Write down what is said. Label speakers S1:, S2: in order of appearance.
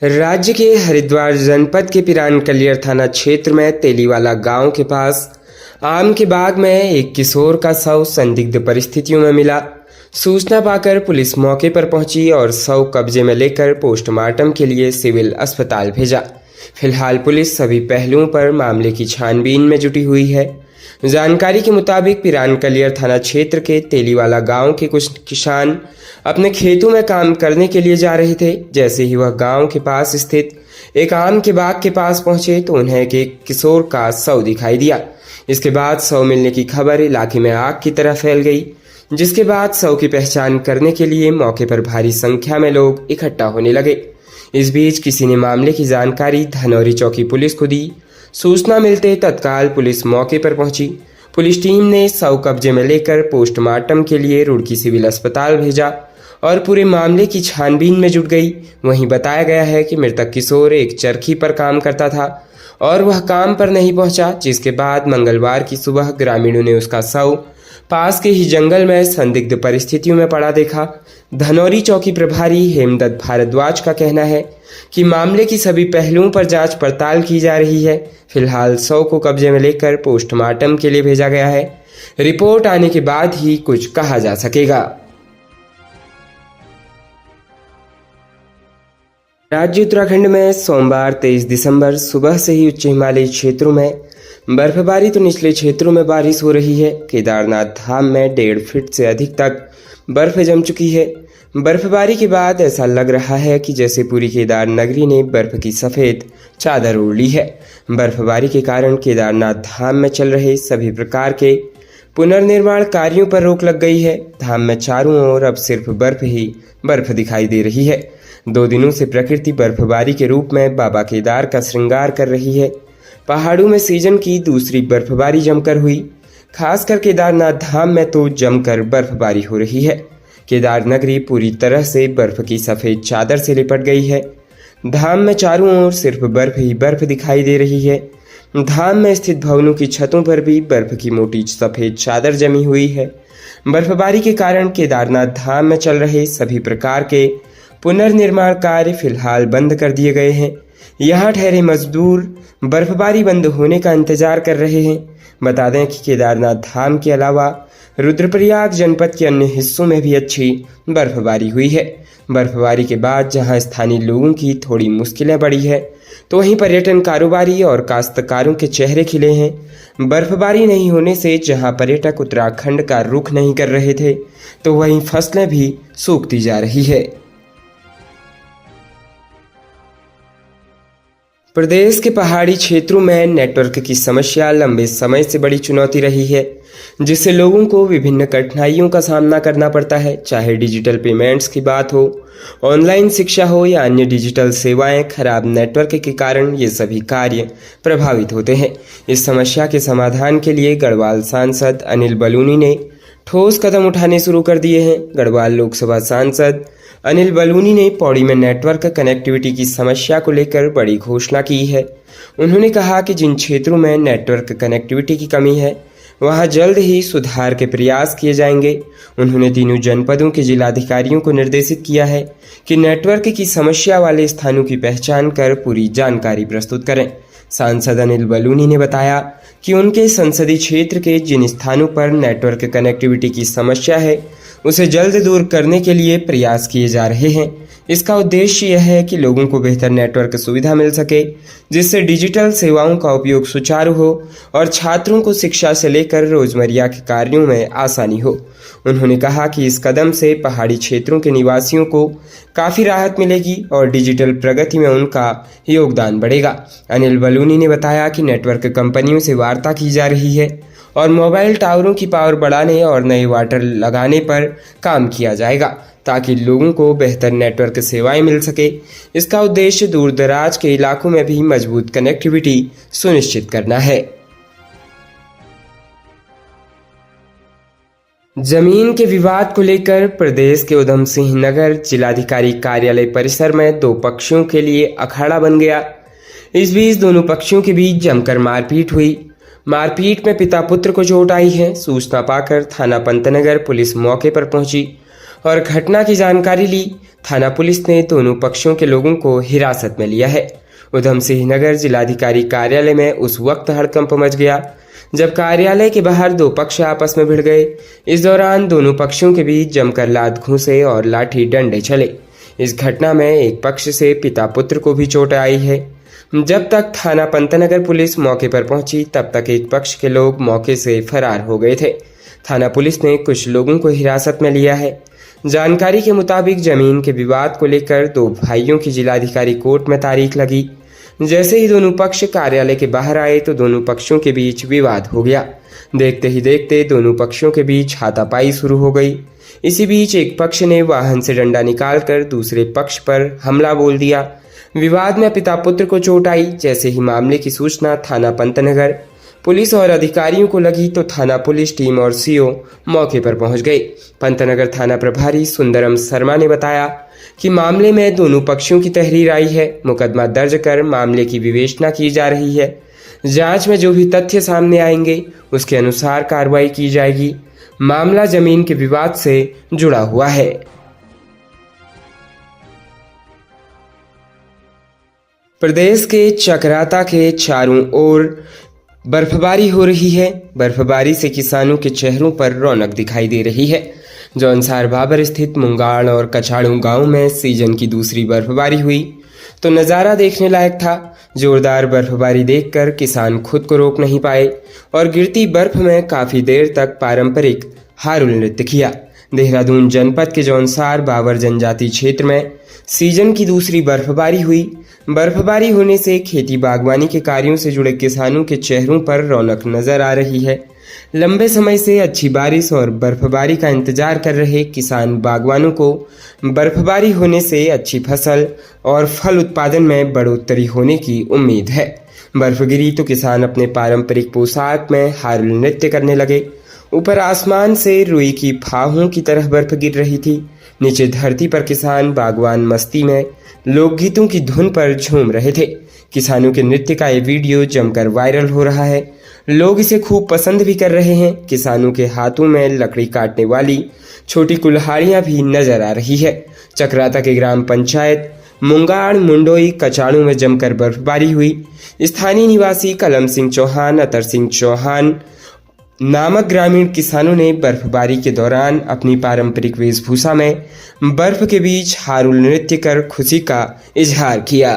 S1: राज्य के हरिद्वार जनपद के पिरान कलियर थाना क्षेत्र में तेलीवाला गांव के पास आम के बाग में एक किशोर का शव संदिग्ध परिस्थितियों में मिला। सूचना पाकर पुलिस मौके पर पहुंची और शव कब्जे में लेकर पोस्टमार्टम के लिए सिविल अस्पताल भेजा। फिलहाल पुलिस सभी पहलुओं पर मामले की छानबीन में जुटी हुई है। जानकारी के मुताबिक पिरान कलियर थाना क्षेत्र के तेलीवाला गांव के कुछ किसान अपने खेतों में काम करने के लिए जा रहे थे। जैसे ही वह गांव के पास स्थित एक आम के बाग के पास पहुंचे तो उन्हें एक किशोर का शव दिखाई दिया। इसके बाद शव मिलने की खबर इलाके में आग की तरह फैल गई, जिसके बाद शव की पहचान करने के लिए मौके पर भारी संख्या में लोग इकट्ठा होने लगे। इस बीच किसी ने मामले की जानकारी धनौरी चौकी पुलिस को दी। सूचना मिलते तत्काल पुलिस मौके पर पहुंची। पुलिस टीम ने शव कब्जे में लेकर पोस्टमार्टम के लिए रुड़की सिविल अस्पताल भेजा और पूरे मामले की छानबीन में जुट गई। वहीं बताया गया है कि मृतक किशोर एक चरखी पर काम करता था और वह काम पर नहीं पहुंचा, जिसके बाद मंगलवार की सुबह ग्रामीणों ने उसका शव पास के ही जंगल में संदिग्ध परिस्थितियों में पड़ा देखा। धनौरी चौकी प्रभारी हेमदत्त भारद्वाज का कहना है कि मामले की सभी पहलुओं पर जांच पड़ताल की जा रही है। फिलहाल शव को कब्जे में लेकर पोस्टमार्टम के लिए भेजा गया है। रिपोर्ट आने के बाद ही कुछ कहा जा सकेगा। राज्य उत्तराखंड में सोमवार 23 दिसंबर सुबह से ही उच्च हिमालयी क्षेत्रों में बर्फबारी तो निचले क्षेत्रों में बारिश हो रही है। केदारनाथ धाम में 1.5 फीट से अधिक तक बर्फ जम चुकी है। बर्फबारी के बाद ऐसा लग रहा है कि जैसे पूरी केदार नगरी ने बर्फ की सफ़ेद चादर ओढ़ ली है। बर्फबारी के कारण केदारनाथ धाम में चल रहे सभी प्रकार के पुनर्निर्माण कार्यों पर रोक लग गई है। धाम में चारों ओर अब सिर्फ बर्फ ही बर्फ दिखाई दे रही है। 2 दिनों से प्रकृति बर्फबारी के रूप में बाबा केदार का श्रृंगार कर रही है। पहाड़ों में सीजन की दूसरी बर्फबारी जमकर हुई। खासकर केदारनाथ धाम में तो जमकर बर्फबारी हो रही है। केदार नगरी पूरी तरह से बर्फ की सफ़ेद चादर से लिपट गई है। धाम में चारों ओर सिर्फ बर्फ ही बर्फ दिखाई दे रही है। धाम में स्थित भवनों की छतों पर भी बर्फ की मोटी सफ़ेद चादर जमी हुई है। बर्फबारी के कारण केदारनाथ धाम में चल रहे सभी प्रकार के पुनर्निर्माण कार्य फिलहाल बंद कर दिए गए हैं। यहाँ ठहरे मजदूर बर्फबारी बंद होने का इंतजार कर रहे हैं। बता दें कि केदारनाथ धाम के अलावा रुद्रप्रयाग जनपद के अन्य हिस्सों में भी अच्छी बर्फबारी हुई है। बर्फबारी के बाद जहां स्थानीय लोगों की थोड़ी मुश्किलें बढ़ी है, तो वहीं पर्यटन कारोबारी और काश्तकारों के चेहरे खिले हैं। बर्फबारी नहीं होने से जहां पर्यटक उत्तराखंड का रुख नहीं कर रहे थे, तो वहीं फसलें भी सूखती जा रही है। प्रदेश के पहाड़ी क्षेत्रों में नेटवर्क की समस्या लंबे समय से बड़ी चुनौती रही है, जिससे लोगों को विभिन्न कठिनाइयों का सामना करना पड़ता है। चाहे डिजिटल पेमेंट्स की बात हो, ऑनलाइन शिक्षा हो या अन्य डिजिटल सेवाएं, खराब नेटवर्क के कारण ये सभी कार्य प्रभावित होते हैं। इस समस्या के समाधान के लिए गढ़वाल सांसद अनिल बलूनी ने ठोस कदम उठाने शुरू कर दिए हैं। गढ़वाल लोकसभा सांसद अनिल बलूनी ने पौड़ी में नेटवर्क कनेक्टिविटी की समस्या को लेकर बड़ी घोषणा की है। उन्होंने कहा कि जिन क्षेत्रों में नेटवर्क कनेक्टिविटी की कमी है, वहां जल्द ही सुधार के प्रयास किए जाएंगे। उन्होंने तीनों जनपदों के जिलाधिकारियों को निर्देशित किया है कि नेटवर्क की समस्या वाले स्थानों की पहचान कर पूरी जानकारी प्रस्तुत करें। सांसद अनिल बलूनी ने बताया कि उनके संसदीय क्षेत्र के जिन स्थानों पर नेटवर्क कनेक्टिविटी की समस्या है, उसे जल्द दूर करने के लिए प्रयास किए जा रहे हैं। इसका उद्देश्य यह है कि लोगों को बेहतर नेटवर्क सुविधा मिल सके, जिससे डिजिटल सेवाओं का उपयोग सुचारू हो और छात्रों को शिक्षा से लेकर रोजमर्रा के कार्यों में आसानी हो। उन्होंने कहा कि इस कदम से पहाड़ी क्षेत्रों के निवासियों को काफ़ी राहत मिलेगी और डिजिटल प्रगति में उनका योगदान बढ़ेगा। अनिल बलूनी ने बताया कि नेटवर्क कंपनियों से वार्ता की जा रही है और मोबाइल टावरों की पावर बढ़ाने और नए वाटर लगाने पर काम किया जाएगा, ताकि लोगों को बेहतर नेटवर्क सेवाएं मिल सके। इसका उद्देश्य दूर दराज के इलाकों में भी मजबूत कनेक्टिविटी सुनिश्चित करना है। जमीन के विवाद को लेकर प्रदेश के उधम सिंह नगर जिलाधिकारी कार्यालय परिसर में 2 पक्षों के लिए अखाड़ा बन गया। इस बीच दोनों पक्षों के बीच जमकर मारपीट हुई। मारपीट में पिता पुत्र को चोट आई है। सूचना पाकर थाना पंतनगर पुलिस मौके पर पहुंची और घटना की जानकारी ली। थाना पुलिस ने दोनों पक्षों के लोगों को हिरासत में लिया है। उधम सिंह नगर जिलाधिकारी कार्यालय में उस वक्त हड़कंप मच गया जब कार्यालय के बाहर दो पक्ष आपस में भिड़ गए। इस दौरान दोनों पक्षों के बीच जमकर लात घूंसे और लाठी डंडे चले। इस घटना में एक पक्ष से पिता पुत्र को भी चोट आई है। जब तक थाना पंतनगर पुलिस मौके पर पहुंची तब तक एक पक्ष के लोग मौके से फरार हो गए थे। थाना पुलिस ने कुछ लोगों को हिरासत में लिया है। जानकारी के मुताबिक जमीन के विवाद को लेकर दो भाइयों की जिलाधिकारी कोर्ट में तारीख लगी। जैसे ही दोनों पक्ष कार्यालय के बाहर आए तो दोनों पक्षों के बीच विवाद हो गया। देखते ही देखते दोनों पक्षों के बीच हाथापाई शुरू हो गई। इसी बीच एक पक्ष ने वाहन से डंडा निकालकर दूसरे पक्ष पर हमला बोल दिया। विवाद में पिता पुत्र को चोट आई। जैसे ही मामले की सूचना थाना पंतनगर पुलिस और अधिकारियों को लगी तो थाना पुलिस टीम और सीओ मौके पर पहुंच गए। पंतनगर थाना प्रभारी सुंदरम शर्मा ने बताया कि मामले में दोनों पक्षों की तहरीर आई है। मुकदमा दर्ज कर मामले की विवेचना की जा रही है। जांच में जो भी तथ्य सामने आएंगे उसके अनुसार कार्रवाई की जाएगी। मामला जमीन के विवाद से जुड़ा हुआ है। प्रदेश के चकराता के चारों ओर बर्फबारी हो रही है। बर्फबारी से किसानों के चेहरों पर रौनक दिखाई दे रही है। जौनसार बाबर स्थित मुंगाड़ और कछाड़ू गांव में सीजन की दूसरी बर्फबारी हुई तो नज़ारा देखने लायक था। जोरदार बर्फबारी देखकर किसान खुद को रोक नहीं पाए और गिरती बर्फ में काफ़ी देर तक पारंपरिक हारुल नृत्य किया। देहरादून जनपद के जौनसार बाबर जनजाति क्षेत्र में सीजन की दूसरी बर्फबारी हुई। बर्फबारी होने से खेती बागवानी के कार्यों से जुड़े किसानों के चेहरों पर रौनक नजर आ रही है। लंबे समय से अच्छी बारिश और बर्फबारी का इंतजार कर रहे किसान बागवानों को बर्फबारी होने से अच्छी फसल और फल उत्पादन में बढ़ोतरी होने की उम्मीद है। बर्फ गिरी तो किसान अपने पारंपरिक पोशाक में हारुल नृत्य करने लगे। ऊपर आसमान से रुई की फाहों की तरह बर्फ गिर रही थी। नीचे धरती पर किसान बागवान मस्ती में लोकगीतों की धुन पर झूम रहे थे। किसानों के नृत्य का ये वीडियो जमकर वायरल हो रहा है। लोग इसे खूब पसंद भी कर रहे हैं। किसानों के हाथों में लकड़ी काटने वाली छोटी कुल्हाड़ियां भी नजर आ रही है। चकराता के ग्राम पंचायत मुंगाड़ मुंडोई कचाड़ू में जमकर बर्फबारी हुई। स्थानीय निवासी कलम सिंह चौहान, अतर सिंह चौहान नामक ग्रामीण किसानों ने बर्फबारी के दौरान अपनी पारंपरिक वेशभूषा में बर्फ के बीच हारुल नृत्य कर खुशी का इजहार किया।